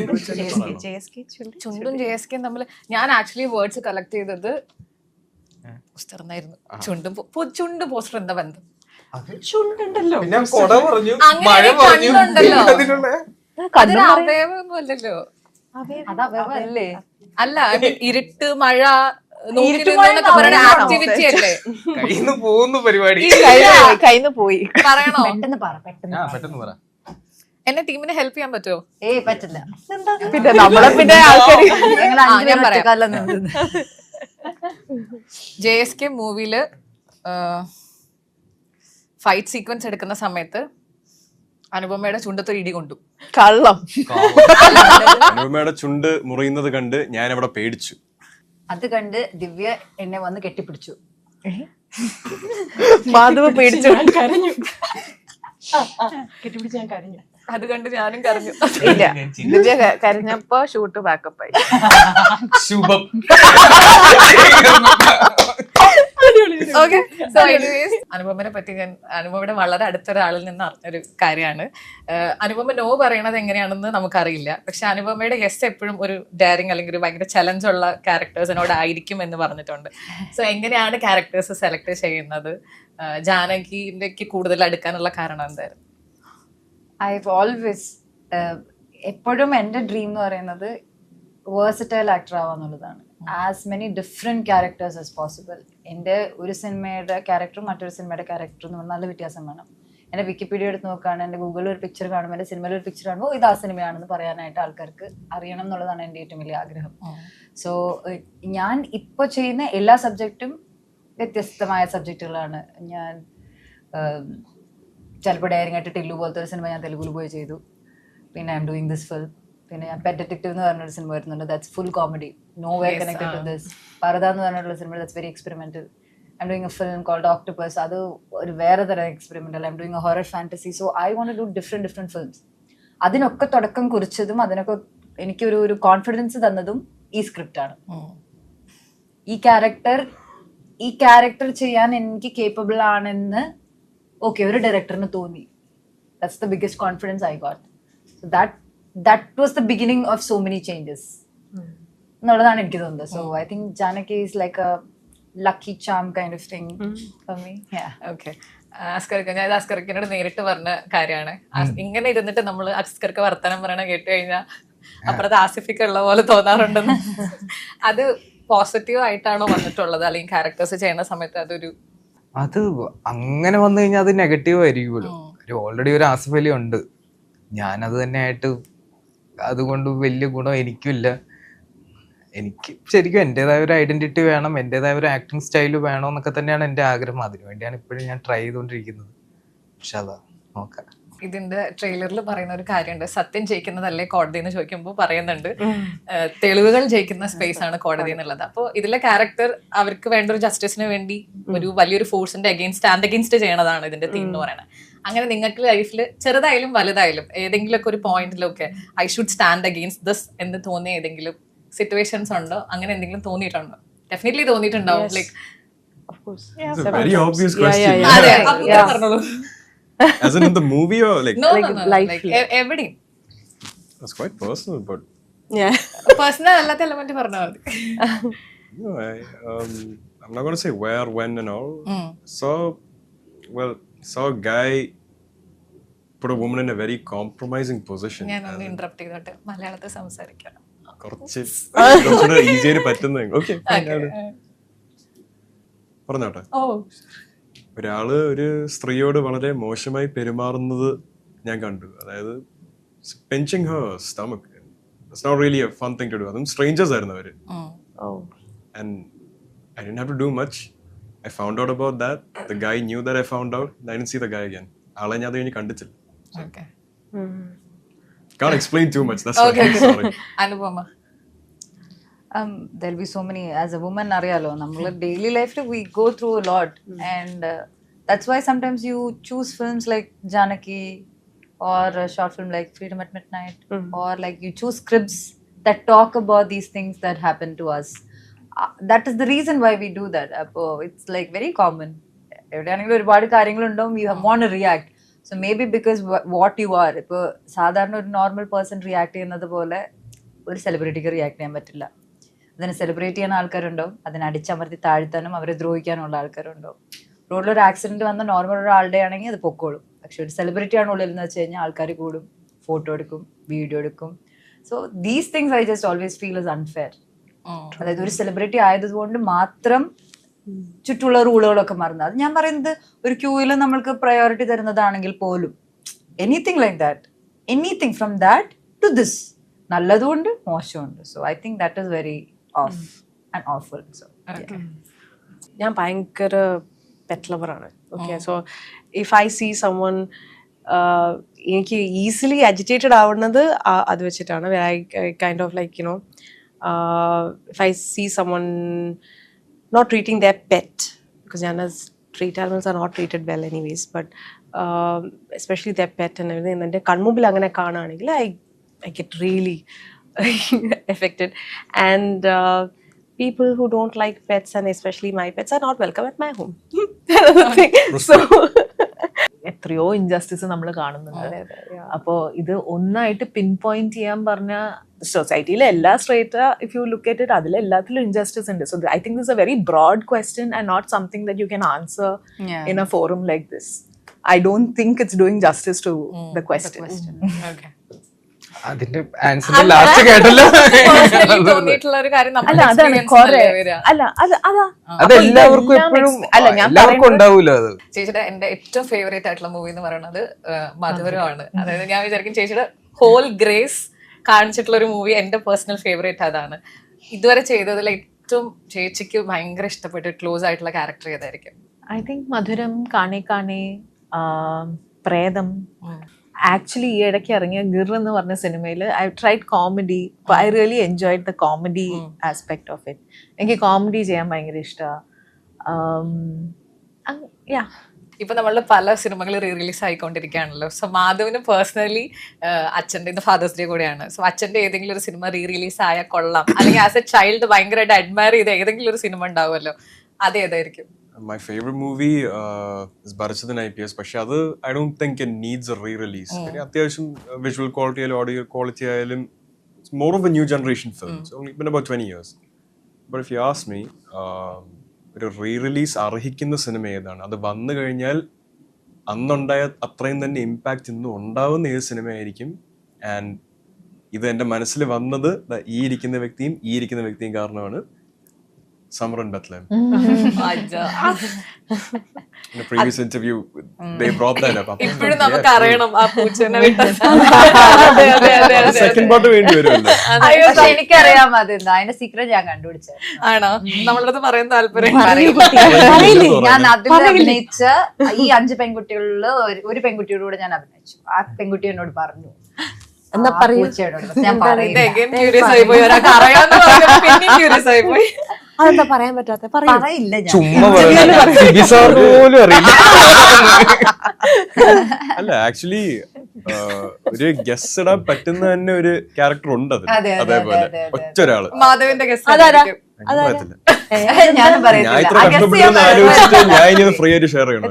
ചുണ്ടും JSK തമ്മിൽ ഞാൻ ആക്ച്വലി വേർഡ്സ് കളക്ട് ചെയ്തത് പുസ്തകമായിരുന്നു. ചുണ്ട് പോസ്റ്റർ എന്താ ബന്ധം? ചുണ്ടുണ്ടല്ലോ. പിന്നെ കൊട പറഞ്ഞു, അങ്ങനെ മഴ പറഞ്ഞു, കണ്ണുണ്ടല്ലോ. അതിനുള്ള അതൊരു അവയവമൊന്നും അല്ലല്ലോ. അത് അവയവല്ലേ? അല്ല I mean, ഇരുട്ട് മഴ നോക്കിയിരുന്നൊക്കെ പറയുന്ന ആക്ടിവിറ്റി അല്ലേ? കയ്യിന്ന് പോകുന്നു പരിപാടി. കയ്യിന്ന് പോയി. പറയണോ? പെട്ടെന്ന് പറ പെട്ടെന്ന്. പെട്ടെന്ന് പറ. എന്നെ ടീമിനെ ഹെൽപ്പ് ചെയ്യാൻ പറ്റുമോ? പറ്റില്ല. പിന്നെ നമ്മളെ പിന്നെ ആൾക്കാർ ഞങ്ങൾ ഞാൻ പറയാം. കാലം നിന്നത്. JSK മൂവിയില് ഫൈറ്റ് സീക്വൻസ് എടുക്കുന്ന സമയത്ത് അനുപമയുടെ ചുണ്ടത്തൊരു ഇടി കൊണ്ടു. കള്ളം. അനുപമയുടെ ചുണ്ട് മുറിയുന്നത് കണ്ട് ഞാൻ അവിടെ പേടിച്ചു. അത് കണ്ട് ദിവ്യ എന്നെ വന്ന് കെട്ടിപ്പിടിച്ചു. മാധവ് പേടിച്ചു. കരഞ്ഞു. കെട്ടിപ്പിടിച്ച് ഞാൻ കരഞ്ഞു. അത് കണ്ട് ഞാനും കരഞ്ഞു. ഇല്ല, ദിവ്യ കരഞ്ഞപ്പോ ഷൂട്ട് ബാക്കപ്പ് ആയി. ശുഭം. Okay. So anyways, അനുപമനെ പറ്റി ഞാൻ അനുപമയുടെ വളരെ അടുത്തൊരാളിൽ നിന്ന് അറിഞ്ഞൊരു കാര്യമാണ്. അനുപമ നോ പറയണത് എങ്ങനെയാണെന്ന് നമുക്കറിയില്ല. പക്ഷെ അനുപമയുടെ യെസ് എപ്പോഴും ഒരു ഡയറിങ് അല്ലെങ്കിൽ ഒരു ഭയങ്കര ചലഞ്ച് ഉള്ള ക്യാരക്ടേഴ്സിനോട് ആയിരിക്കും എന്ന് പറഞ്ഞിട്ടുണ്ട്. സോ എങ്ങനെയാണ് ക്യാരക്ടേഴ്സ് സെലക്ട് ചെയ്യുന്നത്? ജാനകിയിലേക്ക് കൂടുതൽ അടുക്കാനുള്ള കാരണം എന്തായിരുന്നു? I've always എപ്പോഴും എൻ്റെ ഡ്രീം എന്ന് പറയുന്നത് വേഴ്സറ്റൈൽ ആക്ടർ ആവാന്നുള്ളതാണ്. As many different characters as possible. എൻ്റെ ഒരു സിനിമയുടെ ക്യാരക്ടറും മറ്റൊരു സിനിമയുടെ ക്യാരക്ടറും തമ്മിൽ നല്ല വ്യത്യാസം വേണം. എൻ്റെ വിക്കിപീഡിയ എടുത്ത് നോക്കുകയാണ്, എൻ്റെ ഗൂഗിളിൽ ഒരു പിക്ചർ കാണുമ്പോൾ എൻ്റെ സിനിമയിൽ ഒരു പിക്ചർ കാണുമ്പോൾ ഇത് ആ സിനിമയാണെന്ന് പറയാനായിട്ട് ആൾക്കാർക്ക് അറിയണം എന്നുള്ളതാണ് എൻ്റെ ഏറ്റവും വലിയ ആഗ്രഹം. സോ ഞാൻ ഇപ്പോൾ ചെയ്യുന്ന എല്ലാ സബ്ജക്റ്റും വ്യത്യസ്തമായ സബ്ജക്റ്റുകളാണ്. ഞാൻ ചിലപ്പോൾ ഡയറിങ് ആയിട്ട് ടില്ലു പോലത്തെ ഒരു സിനിമ ഞാൻ തെലുഗുയിൽ പോയി ചെയ്തു. പിന്നെ I'm doing this film. പിന്നെ ഞാൻ പെറ്റ് ഡിറ്റക്റ്റീവ് എന്ന് പറഞ്ഞൊരു സിനിമ വരുന്നുണ്ട്. That's full comedy, no way connected to this. Parda എന്ന് പറഞ്ഞിട്ടുള്ള സിനിമ that's very experimental. I'm doing a film called Octopus. അത് ഒരു വേറെ തരം experimental. I'm doing a horror fantasy. So I want to do different films. അതിനൊക്കെ തുടക്കം കുറിച്ചതും അതിനൊക്കെ എനിക്കൊരു കോൺഫിഡൻസ് തന്നതും ഈ സ്ക്രിപ്റ്റാണ്. ഈ ക്യാരക്ടർ ചെയ്യാൻ എനിക്ക് കേപ്പബിൾ ആണെന്ന് ഒരു ഡയറക്ടറിന് തോന്നി. That's the biggest confidence I got. So that was the beginning of so many changes എന്നുള്ളതാണ് എനിക്ക് തോന്നുന്നത്. So I think Janaki is like a lucky charm kind of thing for me. Yeah. Okay. അസ്കർക്ക് ഞാൻ അസ്കർക്കിനോട് നേരിട്ട് പറഞ്ഞ കാര്യമാണ്. ഇങ്ങനെ ഇരുന്നിട്ട് നമ്മൾ അസ്കർക്ക് വർത്തമാനം പറയണ കേട്ട് കഴിഞ്ഞാൽ അപ്പുറത്ത് ആസിഫിക്ക് ഉള്ള പോലെ തോന്നാറുണ്ടെന്ന്. അത് പോസിറ്റീവ് ആയിട്ടാണോ വന്നിട്ടുള്ളത്, അല്ലെങ്കിൽ ക്യാരക്ടേഴ്സ് ചെയ്യുന്ന സമയത്ത് അതൊരു അത് അങ്ങനെ വന്നു കഴിഞ്ഞാൽ അത് നെഗറ്റീവ് ആയിരിക്കുമല്ലോ. ഓൾറെഡി ഒരു ആസിഫ് അലി ഉണ്ട്, ഞാനത് തന്നെ ആയിട്ട് അതുകൊണ്ട് വലിയ ഗുണം എനിക്കില്ല. എനിക്ക് ശരിക്കും എൻ്റെതായ ഒരു ഐഡന്റിറ്റി വേണം, എൻ്റെതായ ഒരു ആക്ടിങ് സ്റ്റൈല് വേണം എന്നൊക്കെ തന്നെയാണ് എൻ്റെ ആഗ്രഹം. അതിനു വേണ്ടിയാണ് ഇപ്പോഴും ഞാൻ ട്രൈ ചെയ്തുകൊണ്ടിരിക്കുന്നത്. പക്ഷെ അതാ നോക്കാം. ഇതിന്റെ ട്രെയിലറിൽ പറയുന്ന ഒരു കാര്യമുണ്ട്, സത്യം ജയിക്കുന്നതല്ലേ കോടതി എന്ന് ചോദിക്കുമ്പോൾ പറയുന്നുണ്ട് തെളിവുകൾ ജയിക്കുന്ന സ്പേസ് ആണ് കോടതി എന്നുള്ളത്. അപ്പോൾ ഇതിലെ ക്യാരക്ടർ അവർക്ക് വേണ്ട ഒരു ജസ്റ്റിസിന് വേണ്ടി ഒരു വലിയൊരു ഫോഴ്സിന്റെ സ്റ്റാൻഡ് അഗെയിൻസ്റ്റ് ചെയ്യണതാണ് ഇതിന്റെ തീം എന്ന് പറയുന്നത്. അങ്ങനെ നിങ്ങൾക്ക് ലൈഫിൽ ചെറുതായാലും വലുതായാലും ഏതെങ്കിലുമൊക്കെ ഒരു പോയിന്റിലൊക്കെ I should stand against this എന്ന് തോന്നിയ ഏതെങ്കിലും സിറ്റുവേഷൻസ് ഉണ്ടോ? അങ്ങനെ എന്തെങ്കിലും തോന്നിയിട്ടുണ്ടോ? ഡെഫിനറ്റ്ലി തോന്നിയിട്ടുണ്ടാവും. Like It's a very obvious question. അതെ, അപ്പൊ ഉത്തരം പറഞ്ഞോളൂ. As in the movie or like? No, life like എവിടെയും. That's quite personal, but personal അല്ലാത്ത എലമെന്റ് പറഞ്ഞാൽ മതി. no, I'm not going to say where, when, and all. Saw a guy put a woman in a very compromising position. ഞാൻ ഒന്ന് interrupt ചെയ്തോട്ടെ, മലയാളത്തിൽ സംസാരിക്കാം. കുറച്ചുകൂടെ ഈസിയായിട്ട് പറ്റുന്ന. ഓക്കെ, പറഞ്ഞോട്ടെ. ഒരാള് ഒരു സ്ത്രീയോട് വളരെ മോശമായി പെരുമാറുന്നത് ഞാൻ കണ്ടു. അതായത് pinching her stomach. It's not really a fun thing to do. അതും strangers ആയിരുന്നു അവര്. And I didn't have to do much. I found out about that. The guy knew that I found out. I didn't see the guy again. ആളെ ഞാൻ അത് കഴിഞ്ഞ് കണ്ടിട്ടില്ല. Okay. Can't explain too much. That's Okay. sorry. Anupama. There'll be so many. As a woman, അറിയാലോ, നമ്മള് daily life we go through a lot, and that's why sometimes you choose films like Janaki or a short film like Freedom at Midnight, or like you choose scripts that talk about these things that happen to us. That is the reason why we do that. It's like very common. എവിടെയാണെങ്കിലും ഒരുപാട് കാര്യങ്ങളുണ്ടാവും, you want to react. So maybe because what you are. ഇപ്പോൾ സാധാരണ ഒരു normal person react ചെയ്യുന്നത് പോലെ ഒരു സെലിബ്രിറ്റിക്ക് react ചെയ്യാൻ പറ്റില്ല. അതിനെ സെലിബ്രേറ്റ് ചെയ്യുന്ന ആൾക്കാരുണ്ടാവും, അതിനെ അടിച്ചമർത്തി താഴ്ത്താനും അവരെ ദ്രോഹിക്കാനുള്ള ആൾക്കാരുണ്ടാവും. റോഡിലൊരു ആക്സിഡന്റ് വന്ന നോർമൽ ഒരാളുടെ ആണെങ്കിൽ അത് പൊക്കോളും. പക്ഷെ ഒരു സെലിബ്രിറ്റി ആണ് ഉള്ളിൽ എന്ന് വെച്ച് കഴിഞ്ഞാൽ ആൾക്കാർ കൂടും, ഫോട്ടോ എടുക്കും, വീഡിയോ എടുക്കും. So these things I just always feel is unfair. അതായത് ഒരു സെലിബ്രിറ്റി ആയതുകൊണ്ട് മാത്രം ചുറ്റുള്ള റൂളുകളൊക്കെ മറന്നു. അത് ഞാൻ പറയുന്നത് ഒരു ക്യൂവിൽ നമ്മൾക്ക് പ്രയോറിറ്റി തരുന്നതാണെങ്കിൽ പോലും anything like that, anything from that to this, നല്ലതുകൊണ്ട് മോശമുണ്ട്. So I think that is very off and awful. So ഞാൻ ഭയങ്കര പെറ്റ് ലവറാണ്. Okay, so if I see someone എനിക്ക് ഈസിലി അജിറ്റേറ്റഡ് ആവുന്നത് അത് വെച്ചിട്ടാണ്. I kind of like you know if I see someone not treating their pet, because Jana's treat animals are not treated well anyways, but especially their pet and everything, and kanmubil angane kaananengil I get really affected. And people who don't like pets, and especially my pets, are not welcome at my home. So എത്രയോ injustice നമ്മൾ കാണുന്നുണ്ട്. അപ്പോൾ ഇത് ഒന്നായിട്ട് pin point ചെയ്യാൻ പറഞ്ഞ സൊസൈറ്റിയിലെ എല്ലാ strata if you look at it അതിലെല്ലാത്തിലും ഇൻജസ്റ്റിസ് ഉണ്ട്. So I think this a very broad question and not something that you can answer in a forum like this. I don't think it's doing justice to the question. അതിന്റെ ആൻസറിന്റെ last കേട്ടല്ലോ. തോന്നിയിട്ടുള്ള ഒരു കാര്യം അല്ല അതാണ് കുറെ അല്ല അതാ അതെല്ലാവർക്കും എപ്പോഴും എല്ലാവർക്കും ഉണ്ടാവൂലോ അത്. ചേച്ചിയുടെ എന്റെ ഏറ്റവും ഫേവറേറ്റ് ആയിട്ടുള്ള മൂവി എന്ന് പറയുന്നത് മധുരമാണ്. അതായത് ഞാൻ വിചാരിക്കും ചേച്ചിയുടെ ഹോൾ ഗ്രേസ് കാണിച്ചിട്ടുള്ള ഒരു മൂവി എന്റെ പേഴ്സണൽ ഫേവറേറ്റ് അതാണ്. ഇതുവരെ ചെയ്തതിൽ ഏറ്റവും ചേച്ചിക്ക് ഭയങ്കര ഇഷ്ടപ്പെട്ട് ക്ലോസ് ആയിട്ടുള്ള ക്യാരക്ടർ ഏതായിരിക്കും? ഐ തിങ്ക് മധുരം, കാണേ കാണേ, പ്രേതം. ആക്ച്വലി ഈ ഇടയ്ക്ക് ഇറങ്ങിയ ഗിർ എന്ന് പറഞ്ഞ സിനിമയിൽ I tried comedy. I really enjoyed the comedy aspect of it. എനിക്ക് കോമഡി ചെയ്യാൻ ഭയങ്കര ഇഷ്ടമാണ്. ഇപ്പൊ നമ്മളുടെ പല സിനിമകൾ റീ റിലീസ് ആയിക്കൊണ്ടിരിക്കുകയാണല്ലോ. സോ മാധവിന് പേഴ്സണലി അച്ഛൻ്റെ ഇത് ഫാദേഴ്സ് ഡേ കൂടെയാണ്. സോ അച്ഛൻ്റെ ഏതെങ്കിലും ഒരു സിനിമ റീ റിലീസ് ആയാൽ കൊള്ളാം, അല്ലെങ്കിൽ ആസ് എ ചൈൽഡ് ഭയങ്കരമായിട്ട് അഡ്മയർ ചെയ്ത ഏതെങ്കിലും ഒരു സിനിമ ഉണ്ടാവുമല്ലോ, അത് ഏതായിരിക്കും? My favorite movie is Bharatchandran IPS. പക്ഷെ അത് I don't think it needs a re-release. അത്യാവശ്യം visual quality ആയാലും audio quality ആയാലും it's more of a new generation film. It's only been about 20 years. But if you ask me, ഒരു re-release അർഹിക്കുന്ന cinema ഏതാണ്? അത് വന്നു കഴിഞ്ഞാൽ അന്നുണ്ടായ അത്രയും തന്നെ ഇമ്പാക്റ്റ് ഇന്നും ഉണ്ടാവുന്ന ഏത് സിനിമയായിരിക്കും? ആൻഡ് ഇത് എൻ്റെ മനസ്സിൽ വന്നത് ഈ ഇരിക്കുന്ന വ്യക്തിയും കാരണമാണ്. Summer in Bethlehem. In a previous interview, they brought that up. ഇപ്പോഴും നമുക്ക് അറിയണം ആ പൂച്ചനെ. സെക്കൻഡ് പാർട്ട് വേണ്ടി വരുമല്ലോ. പക്ഷെ എനിക്കറിയാം അതെന്താ അതിന്റെ സീക്രട്ട് ഞാൻ കണ്ടുപിടിച്ചത്. ആണോ? നമ്മളടുത്ത് പറയാൻ താല്പര്യം. ഞാൻ അതിൽ അഭിനയിച്ച ഈ 5 പെൺകുട്ടികളിൽ ഒരു പെൺകുട്ടിയോട് കൂടെ ഞാൻ അഭിനയിച്ചു. ആ പെൺകുട്ടി എന്നോട് പറഞ്ഞു എന്താ പറയൂ. ഞാൻ പറയില്ല. ക്യൂരിയസ് ആയി പോയി. ഒരാൾക്ക് അറിയാവുന്ന പിന്നെ ക്യൂരിയസ് ആയി പോയി. അതെന്താ പറയാൻ പറ്റാത്ത? പറയില്ല ഞാൻ. ചുമ്മാ പോലും അറിയില്ല. അല്ല ആക്ച്വലി ഒരു ഗസ് ഇടാൻ പറ്റുന്ന തന്നെ ഒരു ക്യാരക്ടർ ഉണ്ട് അതിൽ. അതേപോലെ ഒറ്റ ഒരാള് മാധവിന്റെ ഗസ്റ്റ് ഞാൻ ഞാൻ ഇത്ര കഷ്ടപ്പെട്ടെന്ന് ആലോചിച്ചിട്ട് ഞാൻ ഇനി ഫ്രീ ആയിട്ട് ഷെയർ ചെയ്യണോ?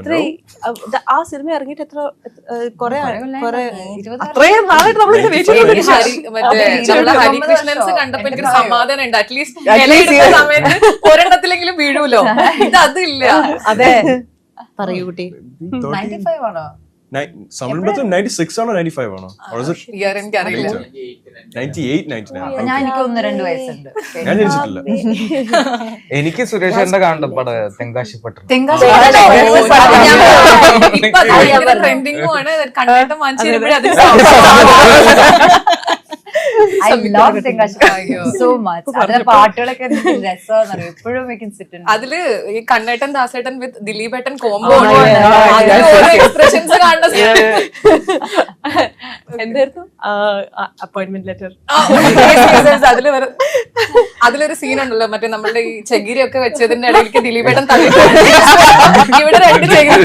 ആ സിനിമ ഇറങ്ങിയിട്ട് എത്ര കുറെ അത്രയും നാളായിട്ട് നമ്മളിങ്ങനെ വെയിറ്റ് ചെയ്തോണ്ടിരിക്കുകയാണ്. ഹരികൃഷ്ണൻസ് കണ്ടപ്പോ എനിക്കൊരു സമാധാനം ഉണ്ട്. അറ്റ്ലീസ്റ്റ് സമയത്ത് ഒരെണ്ണത്തിലെങ്കിലും വീഴൂലോ. ഇത് അതില്ല. അതെ പറയൂ കുട്ടി. 95 ആണോ? Summer in Bethlehem 96 ആണോ 95 ആണോ? ഇയർ എനിക്കറിയില്ല. 98 99. ഞാൻ എനിക്ക് 1-2 വയസ്സുണ്ട്. ഞാൻ ജനിച്ചിട്ടില്ല. എനിക്ക് സുരേഷേട്ടന്റെ കാണപ്പെട്ട തെങ്കാശിപ്പട്ടണം. ട്രെൻഡിങ്ങും ആണ്. കണ്ടിട്ട് മനസ്സിലായി. I love Tengashippattam so much. അതിലെ പാട്ടുകളൊക്കെ രസമാണ്. എപ്പോഴും അതില് ഈ കണ്ണേട്ടൻ ദാസേട്ടൻ വിത്ത് ദിലീപേട്ടൻ കോംബോ എക്സ്പ്രഷൻസ് കാണുന്ന എന്തായിരുന്നു അപ്പോയിന്റ്മെന്റ് ലെറ്റർ. അതിലൊരു സീനുണ്ടല്ലോ, മറ്റേ നമ്മളുടെ ഈ ചകിരിയൊക്കെ വെച്ചതിന്റെ ഇടയിലേക്ക് ദിലീപേട്ടൻ തള്ളി ഇവിടെ 2 ചകിരി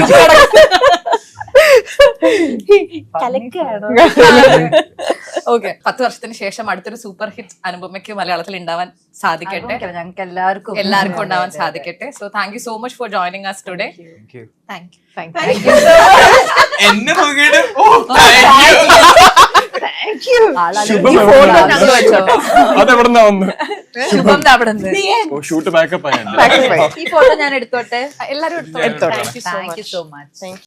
ഓക്കെ, 10 വർഷത്തിന് ശേഷം അടുത്തൊരു സൂപ്പർ ഹിറ്റ് അനുപമയ്ക്ക് മലയാളത്തിൽ ഉണ്ടാവാൻ സാധിക്കട്ടെ, ഞങ്ങൾക്ക് എല്ലാവർക്കും എല്ലാവർക്കും ഉണ്ടാവാൻ സാധിക്കട്ടെ. So thank you so much for joining us today. Thank you. എന്നെ നോക്കിയിട്ട് അതെവിടെന്നാ വന്ന് ശുഭം അവിടെ നിന്ന്. ഷൂട്ട് ബാക്കപ്പ് ആയ ഈ ഫോട്ടോ ഞാൻ എടുത്തോട്ടെ. എല്ലാവരും എടുത്തോളൂ. Thank you so much.